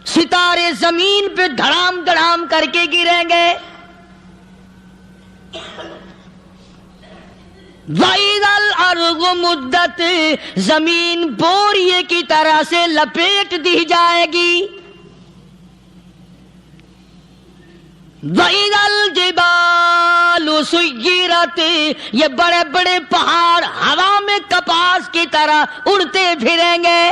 ستارے زمین پہ دھڑام دھڑام کر کے گریں گے. وَإِذَا الْأَرْضُ مُدَّتْ زمین بوریے کی طرح سے لپیٹ دی جائے گی. وَإِذَا الْجِبَالُ سُيِّرَتْ یہ بڑے بڑے پہاڑ ہوا میں کپاس کی طرح اڑتے پھریں گے.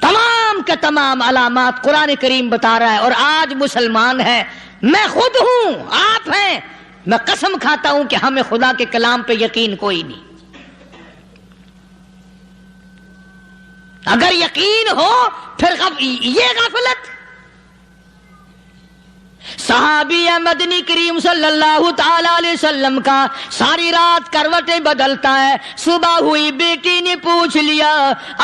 تمام کے تمام علامات قرآن کریم بتا رہا ہے. اور آج مسلمان ہے، میں خود ہوں، آپ ہیں، میں قسم کھاتا ہوں کہ ہمیں خدا کے کلام پہ یقین کوئی نہیں. اگر یقین ہو پھر یہ غفلت. صحابی مدنی کریم صلی اللہ تعالی علیہ وسلم کا ساری رات کروٹیں بدلتا ہے. صبح ہوئی بیٹی نے پوچھ لیا،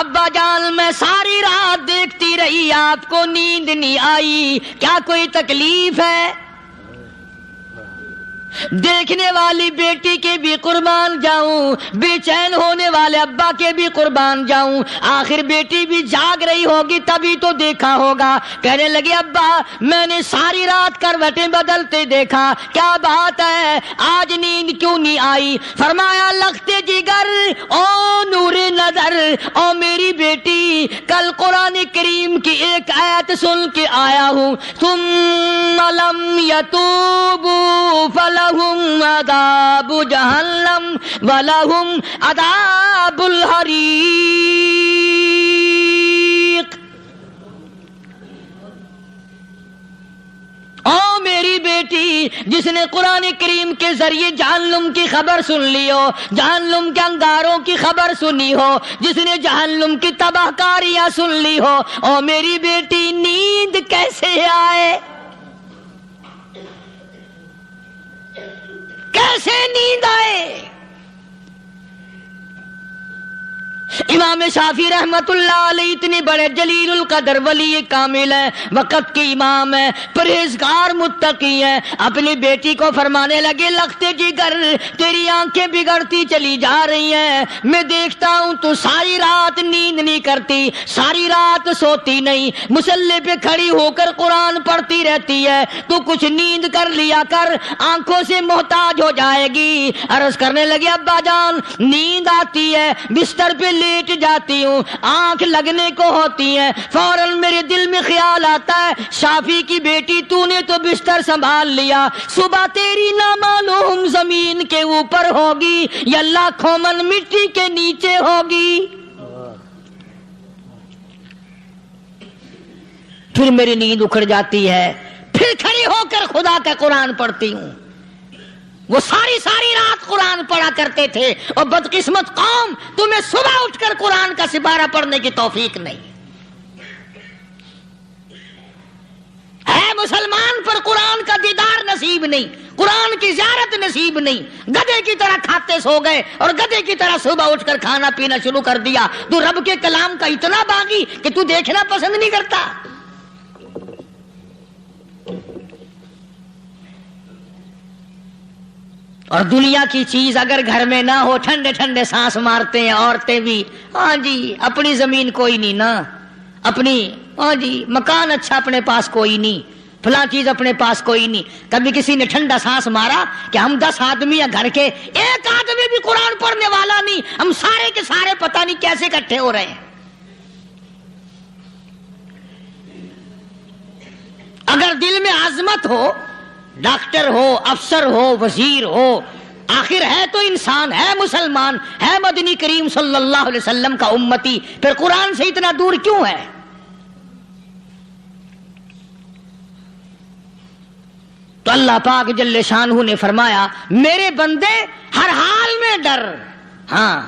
ابا جان میں ساری رات دیکھتی رہی، آپ کو نیند نہیں آئی، کیا کوئی تکلیف ہے؟ دیکھنے والی بیٹی کے بھی قربان جاؤں، بے چین ہونے والے ابا کے بھی قربان جاؤں. آخر بیٹی بھی جاگ رہی ہوگی تبھی تو دیکھا ہوگا. کہنے لگے ابا میں نے ساری رات کروٹیں بدلتے دیکھا، کیا بات ہے، آج نیند کیوں نہیں آئی؟ فرمایا لختے جگر او نور نظر، او میری بیٹی کل قرآن کریم کی ایک آیت سن کے آیا ہوں، ثم لم یتوبوا فلہم عذاب جہنم ولہم عذاب الحریق. او میری بیٹی جس نے قرآن کریم کے ذریعے جہنم کی خبر سن لی ہو، جہنم کے انگاروں کی خبر سنی ہو، جس نے جہنم کی تباہ کاریاں سن لی ہو، او میری بیٹی نیند کیسے آئے؟ کیسے نیند آئے؟ امام شافعی رحمت اللہ علیہ اتنے بڑے جلیل القدر ولی کامل ہیں، وقت کے امام ہیں، پرہیزگار متقی ہیں. اپنی بیٹی کو فرمانے لگے لختے جگر تیری آنکھیں بگڑتی چلی جا رہی ہیں، میں دیکھتا ہوں تو ساری رات نیند نہیں کرتی، ساری رات سوتی نہیں، مصلی پہ کھڑی ہو کر قرآن پڑھتی رہتی ہے، تو کچھ نیند کر لیا کر، آنکھوں سے محتاج ہو جائے گی. عرض کرنے لگے ابا جان نیند آتی ہے، بستر پہ لیٹ جاتی ہوں، آنکھ لگنے کو ہوتی ہے، فوراً میرے دل میں خیال آتا ہے شافی کی بیٹی تو نے تو بستر سنبھال لیا، صبح تیری نہ معلوم زمین کے اوپر ہوگی یا لاکھوں من مٹی کے نیچے ہوگی. پھر میری نیند اکھڑ جاتی ہے، پھر کھڑی ہو کر خدا کا قرآن پڑھتی ہوں. وہ ساری رات قرآن پڑھا کرتے تھے، اور بدقسمت قوم تمہیں صبح اٹھ کر قرآن کا سپارہ پڑھنے کی توفیق نہیں ہے. مسلمان پر قرآن کا دیدار نصیب نہیں، قرآن کی زیارت نصیب نہیں. گدھے کی طرح کھاتے سو گئے اور گدھے کی طرح صبح اٹھ کر کھانا پینا شروع کر دیا. تو رب کے کلام کا اتنا باغی کہ تو دیکھنا پسند نہیں کرتا. اور دنیا کی چیز اگر گھر میں نہ ہو، ٹھنڈے ٹھنڈے سانس مارتے ہیں عورتیں بھی، ہاں جی اپنی زمین کوئی نہیں نا، اپنی ہاں جی مکان اچھا اپنے پاس کوئی نہیں، فلاں چیز اپنے پاس کوئی نہیں. کبھی کسی نے ٹھنڈا سانس مارا کہ ہم 10 آدمی ہیں گھر کے، ایک آدمی بھی قرآن پڑھنے والا نہیں، ہم سارے کے سارے پتہ نہیں کیسے اکٹھے ہو رہے ہیں. اگر دل میں عظمت ہو، ڈاکٹر ہو، افسر ہو، وزیر ہو، آخر ہے تو انسان، ہے مسلمان، ہے مدنی کریم صلی اللہ علیہ وسلم کا امتی، پھر قرآن سے اتنا دور کیوں ہے؟ تو اللہ پاک جل شانہ نے فرمایا میرے بندے ہر حال میں ڈر. ہاں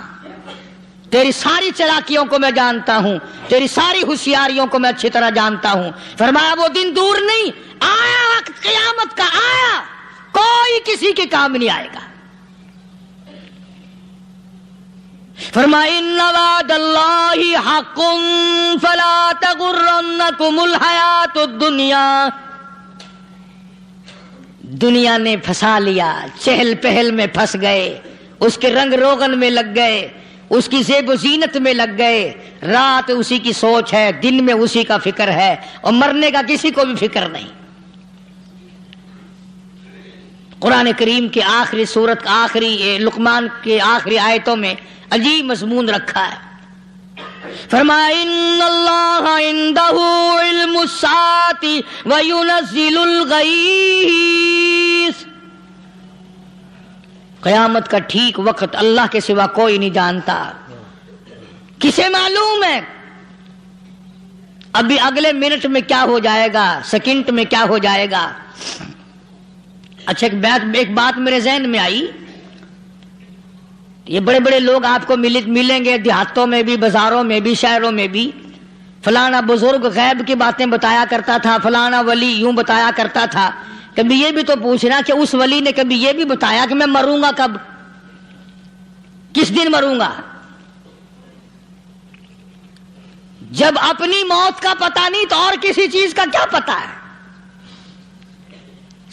تیری ساری چلاکیوں کو میں جانتا ہوں، تیری ساری ہوشیاریوں کو میں اچھی طرح جانتا ہوں. فرمایا وہ دن دور نہیں، آیا وقت قیامت کا، آیا، کوئی کسی کے کام نہیں آئے گا. فرمایا ان وعد اللہ حق فلا تغرنکم الحیات الدنیا. دنیا نے پھنسا لیا، چہل پہل میں پھنس گئے، اس کے رنگ روغن میں لگ گئے، اس کی زیب و زینت میں لگ گئے، رات اسی کی سوچ ہے، دن میں اسی کا فکر ہے، اور مرنے کا کسی کو بھی فکر نہیں۔ قرآن کریم کے آخری سورت آخری لقمان کے آخری آیتوں میں عجیب مضمون رکھا ہے۔ فرمایا ان اللہ عندہ علم الساعۃ وینزل الغیث، قیامت کا ٹھیک وقت اللہ کے سوا کوئی نہیں جانتا۔ کسے معلوم ہے ابھی اگلے منٹ میں کیا ہو جائے گا، سیکنڈ میں کیا ہو جائے گا؟ اچھا ایک بات میرے ذہن میں آئی، یہ بڑے بڑے لوگ آپ کو ملیں گے دیہاتوں میں بھی، بازاروں میں بھی، شہروں میں بھی، فلانا بزرگ غیب کی باتیں بتایا کرتا تھا، فلانا ولی یوں بتایا کرتا تھا۔ کبھی یہ بھی تو پوچھنا کہ اس ولی نے کبھی یہ بھی بتایا کہ میں مروں گا کب، کس دن مروں گا؟ جب اپنی موت کا پتہ نہیں تو اور کسی چیز کا کیا پتہ ہے؟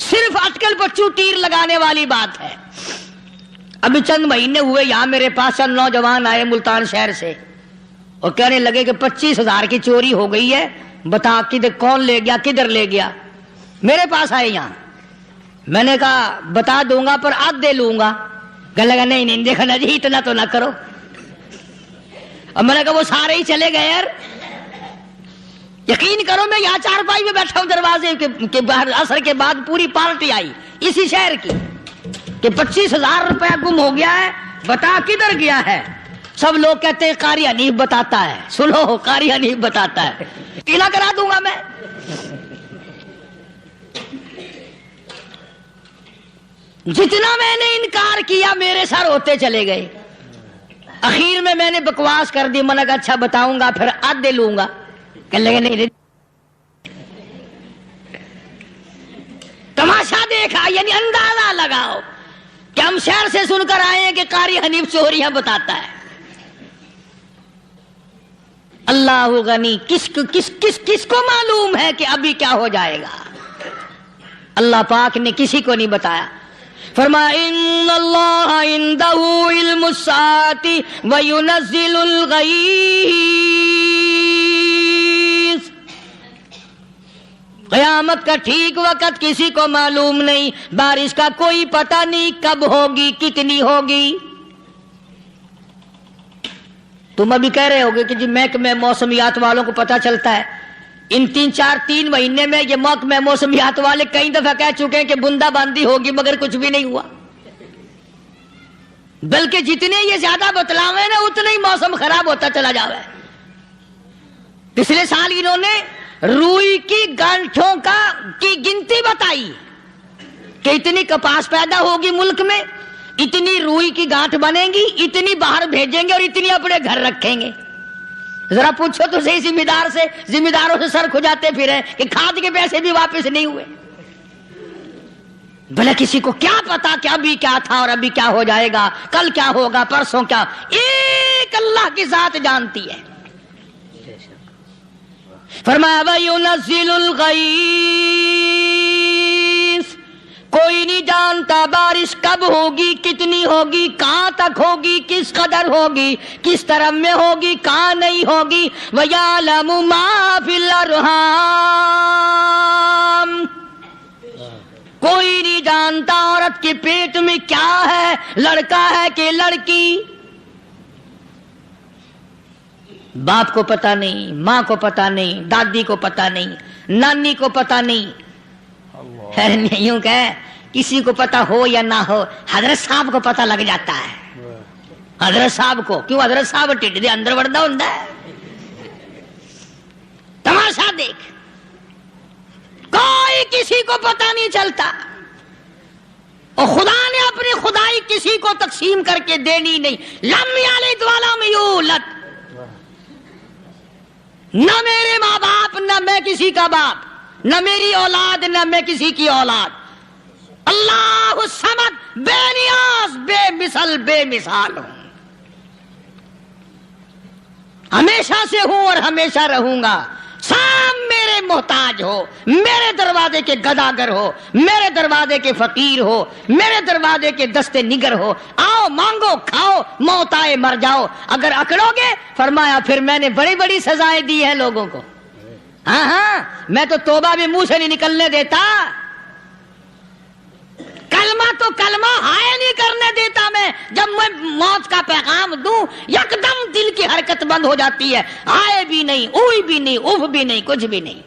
صرف اٹکل پچو تیر لگانے والی بات ہے۔ ابھی چند مہینے ہوئے یہاں میرے پاس چند نوجوان آئے ملتان شہر سے اور کہنے لگے کہ 25,000 کی چوری ہو گئی ہے، بتا کدھر کون لے گیا، کدھر لے گیا؟ میرے پاس آئے یہاں، میں نے کہا بتا دوں گا پر آدھے لوں گا۔ کہنے لگا نہیں نہیں دیکھنا جی اتنا تو نہ کرو۔ اور میں نے کہا وہ سارے ہی چلے گئے یار، یقین کرو میں یہاں چارپائی میں بیٹھا ہوں دروازے کے باہر، عصر کے بعد پوری پارٹی آئی اسی شہر کی کہ 25,000 روپیہ گم ہو گیا ہے، بتا کدھر گیا ہے؟ سب لوگ کہتے ہیں قاری حنیف بتاتا ہے۔ سنو، قاری حنیف بتاتا ہے، ٹیلا کرا دوں گا میں۔ جتنا میں نے انکار کیا میرے سر ہوتے چلے گئے۔ اخیر میں نے بکواس کر دی، میں نے کہا اچھا بتاؤں گا پھر آدھے لوں گا۔ کہنے لگے نہیں، تماشا دیکھا، یعنی اندازہ لگاؤ کہ ہم شہر سے سن کر آئے ہیں کہ قاری حنیف چوریاں بتاتا ہے۔ اللہ غنی، کس کو معلوم ہے کہ ابھی کیا ہو جائے گا؟ اللہ پاک نے کسی کو نہیں بتایا۔ فرمایا ان اللہ عندہ علم الساعۃ وینزل الغیث، قیامت کا ٹھیک وقت کسی کو معلوم نہیں، بارش کا کوئی پتہ نہیں کب ہوگی، کتنی ہوگی۔ تم ابھی کہہ رہے ہوگے کہ جی محکمہ موسمیات والوں کو پتہ چلتا ہے۔ ان 3 مہینے میں یہ محکمہ موسمیات والے کئی دفعہ کہہ چکے ہیں کہ بندہ باندی ہوگی، مگر کچھ بھی نہیں ہوا۔ بلکہ جتنے یہ زیادہ بتلاوے نا اتنا ہی موسم خراب ہوتا چلا جاوے۔ پچھلے سال انہوں نے روئی کی گانٹھوں کی گنتی بتائی کہ اتنی کپاس پیدا ہوگی ملک میں، اتنی روئی کی گانٹھ بنے گی، اتنی باہر بھیجیں گے اور اتنی اپنے گھر رکھیں گے۔ ذرا پوچھو تو صحیح ذمہ داروں سے سر کھجاتے پھرے کہ کھاد کے پیسے بھی واپس نہیں ہوئے۔ بھلے کسی کو کیا پتا کہ ابھی کیا تھا اور ابھی کیا ہو جائے گا، کل کیا ہوگا، پرسوں کیا، ایک اللہ کی ذات جانتی ہے۔ فرمایا وَيُنَزِّلُ الْغَيْثَ، کوئی نہیں جانتا بارش کب ہوگی، کتنی ہوگی، کہاں تک ہوگی، کس قدر ہوگی، کس طرح میں ہوگی، کہاں نہیں ہوگی۔ وَيَعْلَمُ مَا فِي الْأَرْحَامِ، کوئی نہیں جانتا عورت کے پیٹ میں کیا ہے، لڑکا ہے کہ لڑکی۔ باپ کو پتہ نہیں، ماں کو پتہ نہیں، دادی کو پتہ نہیں، نانی کو پتہ نہیں۔ یوں کہ کسی کو پتہ ہو یا نہ ہو، حضرت صاحب کو پتہ لگ جاتا ہے۔ حضرت صاحب کو کیوں؟ حضرت صاحب ٹھڈ دے اندر وڑدا ہوندا ہے۔ تماشا دیکھ، کوئی کسی کو پتہ نہیں چلتا، اور خدا نے اپنی خدائی کسی کو تقسیم کر کے دینی نہیں۔ لم یلد ولم یولد، نہ میرے ماں باپ، نہ میں کسی کا باپ، نہ میری اولاد، نہ میں کسی کی اولاد۔ اللہ الصمد، بے نیاز، بے مثل، بے مثال ہوں، ہمیشہ سے ہوں اور ہمیشہ رہوں گا۔ سام میرے میرے محتاج ہو، میرے دروازے کے گداگر ہو، میرے دروازے کے فقیر ہو، میرے دروازے کے دستے نگر ہو، آؤ مانگو کھاؤ، موت آئے مر جاؤ، اگر اکڑو گے فرمایا پھر میں نے بڑی بڑی سزائیں دی ہیں لوگوں کو۔ ہاں ہاں، میں تو توبہ بھی منہ سے نہیں نکلنے دیتا، کلمہ تو کلمہ ہائے نہیں کرنے دیتا میں، جب میں موت کا پیغام دوں یکدم دل کی حرکت بند ہو جاتی ہے، ہائے بھی نہیں، اوئی بھی نہیں، اف بھی نہیں، کچھ بھی نہیں۔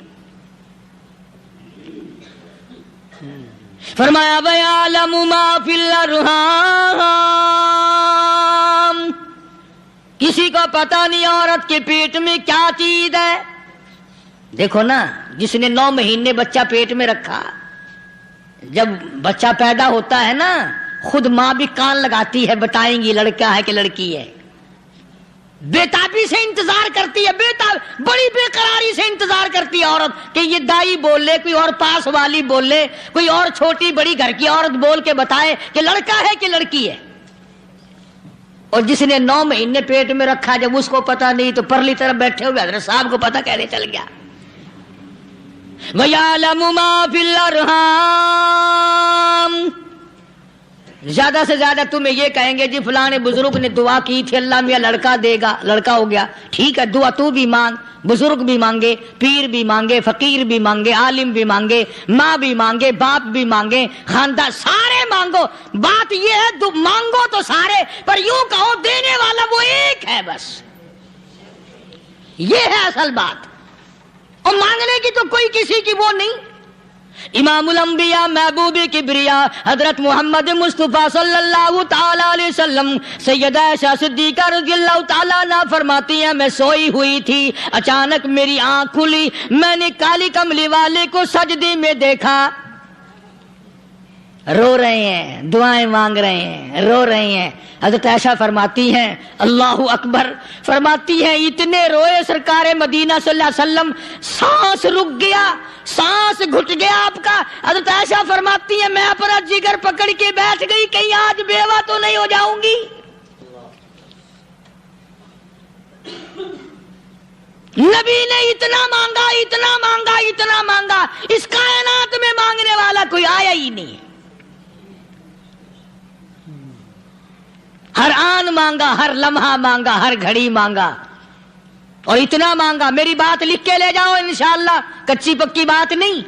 فرمایا وَيَعْلَمُ مَا فِي الْأَرْحَامِ، کسی کو پتہ نہیں عورت کے پیٹ میں کیا چیز ہے۔ دیکھو نا، جس نے 9 مہینے بچہ پیٹ میں رکھا، جب بچہ پیدا ہوتا ہے نا خود ماں بھی کان لگاتی ہے، بتائیں گی لڑکا ہے کہ لڑکی ہے، بےتابی سے انتظار کرتی ہے، بڑی بے قراری سے انتظار کرتی ہے عورت کہ یہ دائی بول لے، کوئی اور پاس والی بول لے، کوئی اور چھوٹی بڑی گھر کی عورت بول کے بتائے کہ لڑکا ہے کہ لڑکی ہے۔ اور جس نے 9 مہینے پیٹ میں رکھا، جب اس کو پتہ نہیں تو پرلی طرف بیٹھے ہوئے حضرت صاحب کو پتہ کیسے چل گیا؟ وَيَعْلَمُ مَا فِي الْأَرْحَامِ، زیادہ سے زیادہ تمہیں یہ کہیں گے جی فلاں بزرگ نے دعا کی تھی اللہ میاں لڑکا دے گا، لڑکا ہو گیا، ٹھیک ہے، دعا تو بھی مانگ، بزرگ بھی مانگے، پیر بھی مانگے، فقیر بھی مانگے، عالم بھی مانگے، ماں بھی مانگے، باپ بھی مانگے، خاندان سارے مانگو، بات یہ ہے مانگو تو سارے، پر یوں کہو دینے والا وہ ایک ہے بس، یہ ہے اصل بات، اور مانگنے کی تو کوئی کسی کی وہ نہیں۔ امام الانبیاء محبوب کبریا حضرت محمد مصطفیٰ صلی اللہ تعالی علیہ وسلم سیدہ عائشہ صدیقہ رضی اللہ تعالیٰ عنہ فرماتی ہیں میں سوئی ہوئی تھی، اچانک میری آنکھ کھلی، میں نے کالی کملی والے کو سجدے میں دیکھا، رو رہے ہیں، دعائیں مانگ رہے ہیں، رو رہے ہیں۔ حضرت عائشہ فرماتی ہیں اللہ اکبر، فرماتی ہیں اتنے روئے سرکار مدینہ صلی اللہ علیہ وسلم، سانس رک گیا، سانس گھٹ گیا آپ کا۔ حضرت عائشہ فرماتی ہیں میں اپنا جگر پکڑ کے بیٹھ گئی، کہیں آج بیوہ تو نہیں ہو جاؤں گی۔ نبی نے اتنا مانگا، اتنا مانگا، اتنا مانگا، اس کائنات میں مانگنے والا کوئی آیا ہی نہیں، ہر آن مانگا، ہر لمحہ مانگا، ہر گھڑی مانگا، اور اتنا مانگا۔ میری بات لکھ کے لے جاؤ انشاءاللہ، کچی پکی بات نہیں۔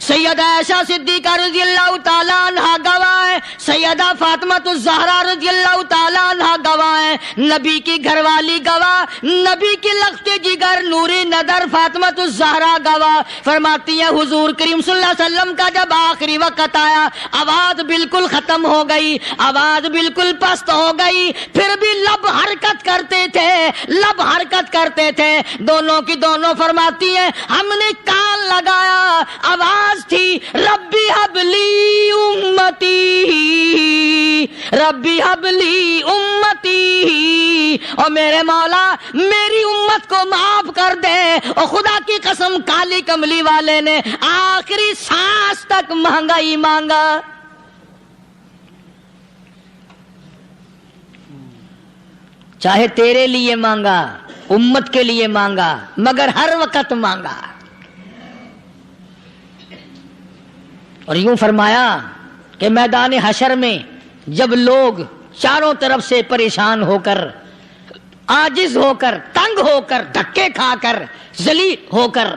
سیدہ عائشہ صدیقہ رضی اللہ تعالیٰ عنہ گواہ ہے، سیدہ فاطمہ الزہرا رضی اللہ تعالیٰ عنہ گواہ ہے، نبی کی گھر والی گواہ، نبی کی لخت جگر نوری نظر فاطمہ الزہرا گواہ، فرماتی ہیں حضور کریم صلی اللہ علیہ وسلم کا جب آخری وقت آیا، آواز بالکل ختم ہو گئی، آواز بالکل پست ہو گئی، پھر بھی لب حرکت کرتے تھے، لب حرکت کرتے تھے، دونوں کی دونوں فرماتی ہیں ہم نے کان لگایا، آواز تھی ربی حبلی امتی، ربی حبلی امتی، اور میرے مولا میری امت کو معاف کر دے۔ اور خدا کی قسم کالی کملی والے نے آخری سانس تک مانگا ہی مانگا۔ چاہے تیرے لیے مانگا، امت کے لیے مانگا، مگر ہر وقت مانگا۔ اور یوں فرمایا کہ میدان حشر میں جب لوگ چاروں طرف سے پریشان ہو کر، عاجز ہو کر، تنگ ہو کر، دھکے کھا کر، ذلیل ہو کر،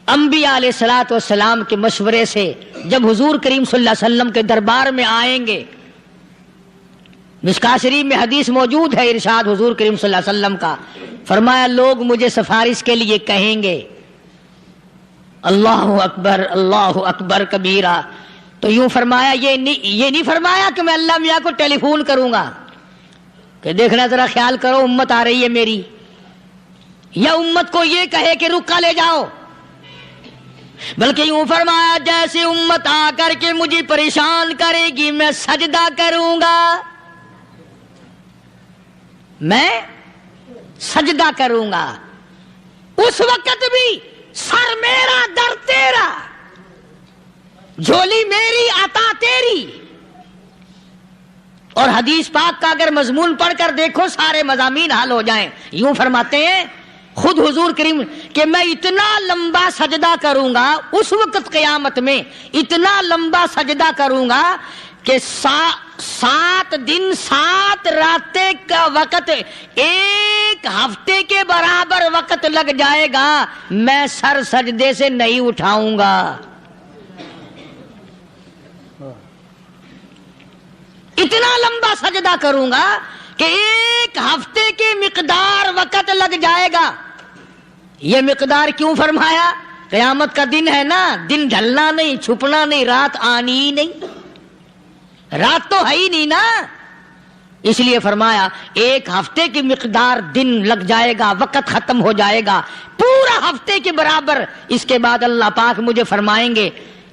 انبیاء علیہ الصلوۃ والسلام کے مشورے سے جب حضور کریم صلی اللہ علیہ وسلم کے دربار میں آئیں گے، مشکاۃ شریف میں حدیث موجود ہے، ارشاد حضور کریم صلی اللہ علیہ وسلم کا، فرمایا لوگ مجھے سفارش کے لیے کہیں گے اللہ اکبر، اللہ اکبر کبیرہ، تو یوں فرمایا یہ نہیں فرمایا کہ میں اللہ میاں کو ٹیلی فون کروں گا کہ دیکھنا ذرا خیال کرو امت آ رہی ہے میری، یا امت کو یہ کہے کہ رکا لے جاؤ، بلکہ یوں فرمایا جیسے امت آ کر کے مجھے پریشان کرے گی میں سجدہ کروں گا، میں سجدہ کروں گا، اس وقت بھی سر میرا در تیرا، جھولی میری عطا تیری۔ اور حدیث پاک کا اگر مضمون پڑھ کر دیکھو سارے مضامین حل ہو جائیں۔ یوں فرماتے ہیں خود حضور کریم کہ میں اتنا لمبا سجدہ کروں گا اس وقت قیامت میں، اتنا لمبا سجدہ کروں گا کہ 7 دن 7 راتیں کا وقت 1 ہفتے کے برابر وقت لگ جائے گا، میں سر سجدے سے نہیں اٹھاؤں گا۔ اتنا لمبا سجدہ کروں گا کہ 1 ہفتے کی مقدار وقت لگ جائے گا۔ یہ مقدار کیوں فرمایا؟ قیامت کا دن ہے نا، دن ڈھلنا نہیں، چھپنا نہیں، رات آنی ہی نہیں، رات تو ہے ہی نہیں نا، اس لیے فرمایا 1 ہفتے کی مقدار دن لگ جائے گا، وقت ختم ہو جائے گا پورا ہفتے کے برابر۔ اس کے بعد اللہ پاک مجھے فرمائیں گے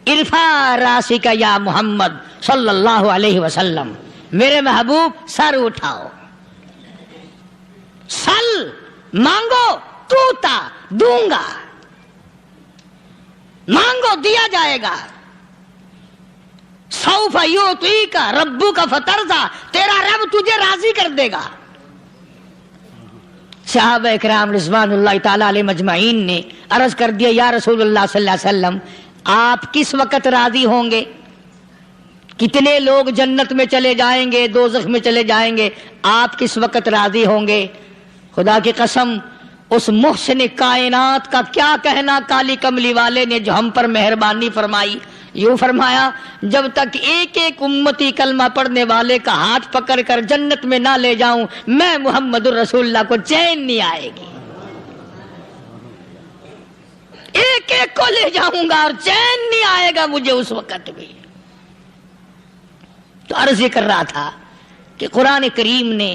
ارفع راسک یا محمد صلی اللہ علیہ وسلم، میرے محبوب سر اٹھاؤ، سل مانگو توتا دوں گا، مانگو دیا جائے گا، سوف یعطیک ربک فترضی، تیرا رب تجھے راضی کر دے گا۔ صحابہ اکرام رضوان اللہ تعالی علیہ مجمعین نے عرض کر دیا یا رسول اللہ صلی اللہ علیہ وسلم آپ کس وقت راضی ہوں گے؟ کتنے لوگ جنت میں چلے جائیں گے، دوزخ میں چلے جائیں گے، آپ کس وقت راضی ہوں گے؟ خدا کی قسم اس محسن کائنات کا کیا کہنا کالی کملی والے نے جو ہم پر مہربانی فرمائی، یوں فرمایا جب تک ایک امتی کلمہ پڑھنے والے کا ہاتھ پکڑ کر جنت میں نہ لے جاؤں میں محمد الرسول اللہ کو چین نہیں آئے گی، ایک کو لے جاؤں گا اور چین نہیں آئے گا مجھے اس وقت بھی۔ تو عرض یہ کر رہا تھا کہ قرآن کریم نے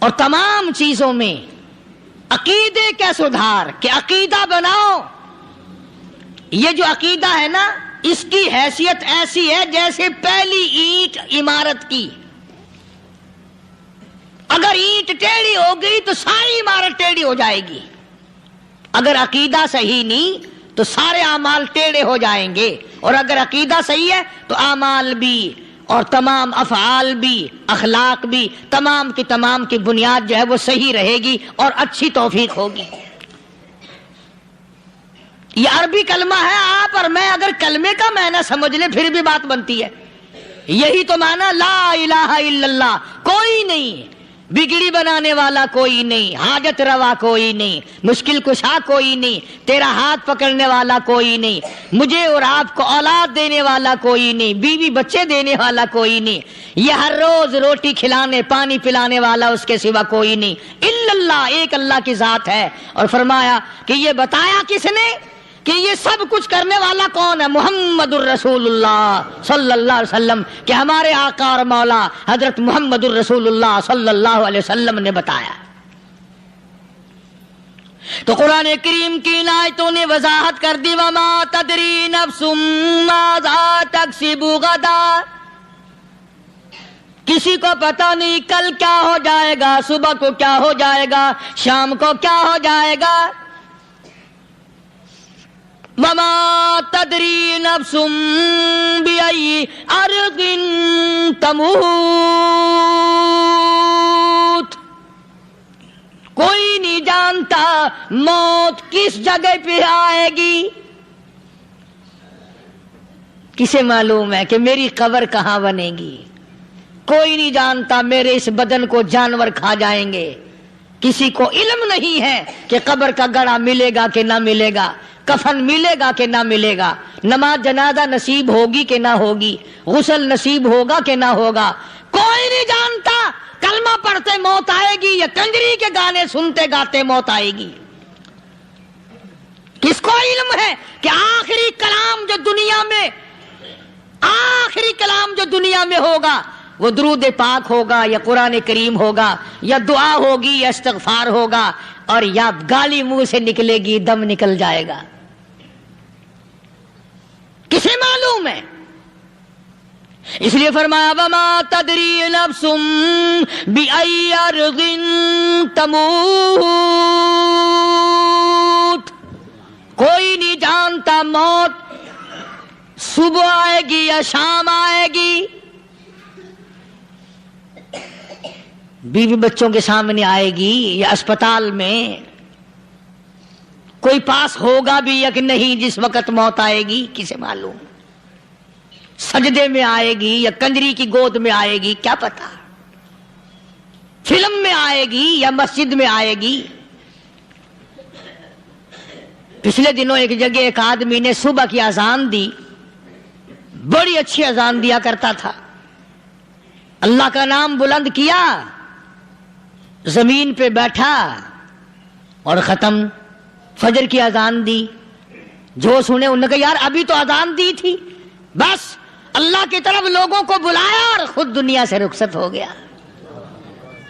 اور تمام چیزوں میں عقیدے کا سدھار کہ عقیدہ بناؤ، یہ جو عقیدہ ہے نا اس کی حیثیت ایسی ہے جیسے پہلی اینٹ عمارت کی، اگر اینٹ ٹیڑھی ہو گئی تو ساری عمارت ٹیڑھی ہو جائے گی، اگر عقیدہ صحیح نہیں تو سارے اعمال ٹیڑھے ہو جائیں گے، اور اگر عقیدہ صحیح ہے تو اعمال بھی اور تمام افعال بھی اخلاق بھی تمام کی بنیاد جو ہے وہ صحیح رہے گی اور اچھی توفیق ہوگی۔ یہ عربی کلمہ ہے، آپ اور میں اگر کلمے کا معنی سمجھ لیں پھر بھی بات بنتی ہے، یہی تو معنی لا الہ الا اللہ، کوئی نہیں بگڑی بنانے والا، کوئی نہیں حاجت روا، کوئی نہیں مشکل کشا، کوئی نہیں تیرا ہاتھ پکڑنے والا، کوئی نہیں مجھے اور آپ کو اولاد دینے والا، کوئی نہیں بیوی بچے دینے والا، کوئی نہیں یہ ہر روز روٹی کھلانے پانی پلانے والا اس کے سوا کوئی نہیں، الا اللہ، ایک اللہ کی ذات ہے۔ اور فرمایا کہ یہ بتایا کس نے کہ یہ سب کچھ کرنے والا کون ہے؟ محمد الرسول اللہ صلی اللہ علیہ وسلم، کہ ہمارے آقا اور مولا حضرت محمد الرسول اللہ صلی اللہ علیہ وسلم نے بتایا۔ تو قرآن کریم کی ان آیتوں نے وضاحت کر دی وما تدری نفس ماذا تکسب غدا، کسی کو پتہ نہیں کل کیا ہو جائے گا، صبح کو کیا ہو جائے گا، شام کو کیا ہو جائے گا۔ وما تدری نفس بأي أرض تموت، کوئی نہیں جانتا موت کس جگہ پہ آئے گی۔ کسے معلوم ہے کہ میری قبر کہاں بنے گی؟ کوئی نہیں جانتا میرے اس بدن کو جانور کھا جائیں گے، کسی کو علم نہیں ہے کہ قبر کا گڑھا ملے گا کہ نہ ملے گا، کفن ملے گا کہ نہ ملے گا، نماز جنازہ نصیب ہوگی کہ نہ ہوگی، غسل نصیب ہوگا کہ نہ ہوگا، کوئی نہیں جانتا۔ کلمہ پڑھتے موت آئے گی یا کنجری کے گانے سنتے گاتے موت آئے گی؟ کس کو علم ہے کہ آخری کلام جو دنیا میں ہوگا وہ درود پاک ہوگا یا قرآن کریم ہوگا یا دعا ہوگی یا استغفار ہوگا، اور یا گالی منہ سے نکلے گی، دم نکل جائے گا؟ کسے معلوم ہے؟ اس لیے فرمایا وما تدری نفس بأي أرض تموت، کوئی نہیں جانتا موت صبح آئے گی یا شام آئے گی، بیوی بچوں کے سامنے آئے گی یا اسپتال میں کوئی پاس ہوگا بھی یا کہ نہیں جس وقت موت آئے گی کسے معلوم؟ سجدے میں آئے گی یا کنجری کی گود میں آئے گی کیا پتا؟ فلم میں آئے گی یا مسجد میں آئے گی؟ پچھلے دنوں ایک جگہ ایک آدمی نے صبح کی اذان دی، بڑی اچھی اذان دیا کرتا تھا، اللہ کا نام بلند کیا، زمین پہ بیٹھا اور ختم۔ فجر کی اذان دی، جو سنے انہوں نے کہا یار ابھی تو اذان دی تھی، بس اللہ کی طرف لوگوں کو بلایا اور خود دنیا سے رخصت ہو گیا۔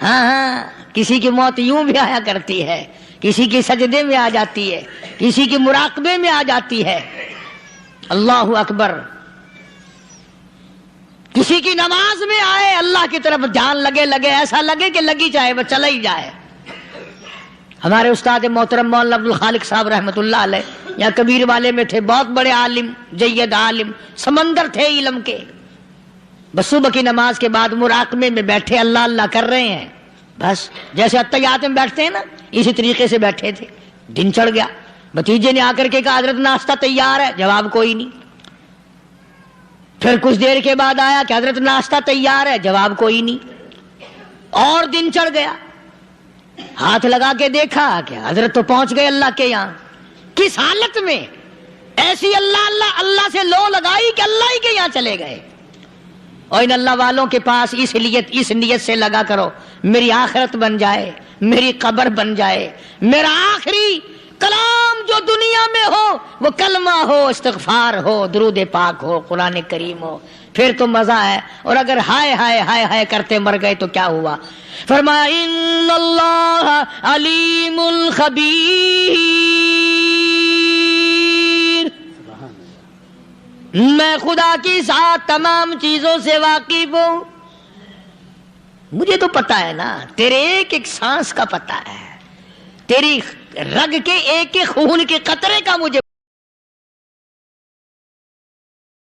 ہاں کسی کی موت یوں بھی آیا کرتی ہے، کسی کی سجدے میں آ جاتی ہے، کسی کی مراقبے میں آ جاتی ہے۔ اللہ اکبر۔ کسی کی نماز میں آئے، اللہ کی طرف دھیان لگے ایسا لگے کہ لگی جائے وہ چلا ہی جائے۔ ہمارے استاد محترم مولانا عبد الخالق صاحب رحمۃ اللہ علیہ یا کبیر والے میں تھے، بہت بڑے عالم، جید عالم، سمندر تھے علم کے۔ بس صبح کی نماز کے بعد مراقبے میں بیٹھے، اللہ اللہ کر رہے ہیں، بس جیسے اتحیات میں بیٹھتے ہیں نا اسی طریقے سے بیٹھے تھے۔ دن چڑھ گیا، بھتیجے نے آ کر کے کہا حضرت ناشتہ تیار ہے، جواب کوئی نہیں۔ پھر کچھ دیر کے بعد آیا کہ حضرت ناشتہ تیار ہے، جواب کوئی نہیں۔ اور دن چڑھ گیا، ہاتھ لگا کے دیکھا کہ حضرت تو پہنچ گئے اللہ کے یہاں۔ کس حالت میں؟ ایسی اللہ اللہ اللہ سے لو لگائی کہ اللہ ہی کے یہاں چلے گئے۔ اور ان اللہ والوں کے پاس اس نیت سے لگا کرو میری آخرت بن جائے، میری قبر بن جائے، میرا آخری کلام جو دنیا میں ہو وہ کلمہ ہو، استغفار ہو، درود پاک ہو، قرآن کریم ہو، پھر تو مزہ ہے۔ اور اگر ہائے ہائے ہائے ہائے کرتے مر گئے تو کیا ہوا؟ فرمایا ان اللہ علیم خبیر، میں خدا کی ذات تمام چیزوں سے واقف ہوں۔ مجھے تو پتا ہے نا، تیرے ایک ایک سانس کا پتا ہے، تیری رگ کے ایک ایک خون کے قطرے کا مجھے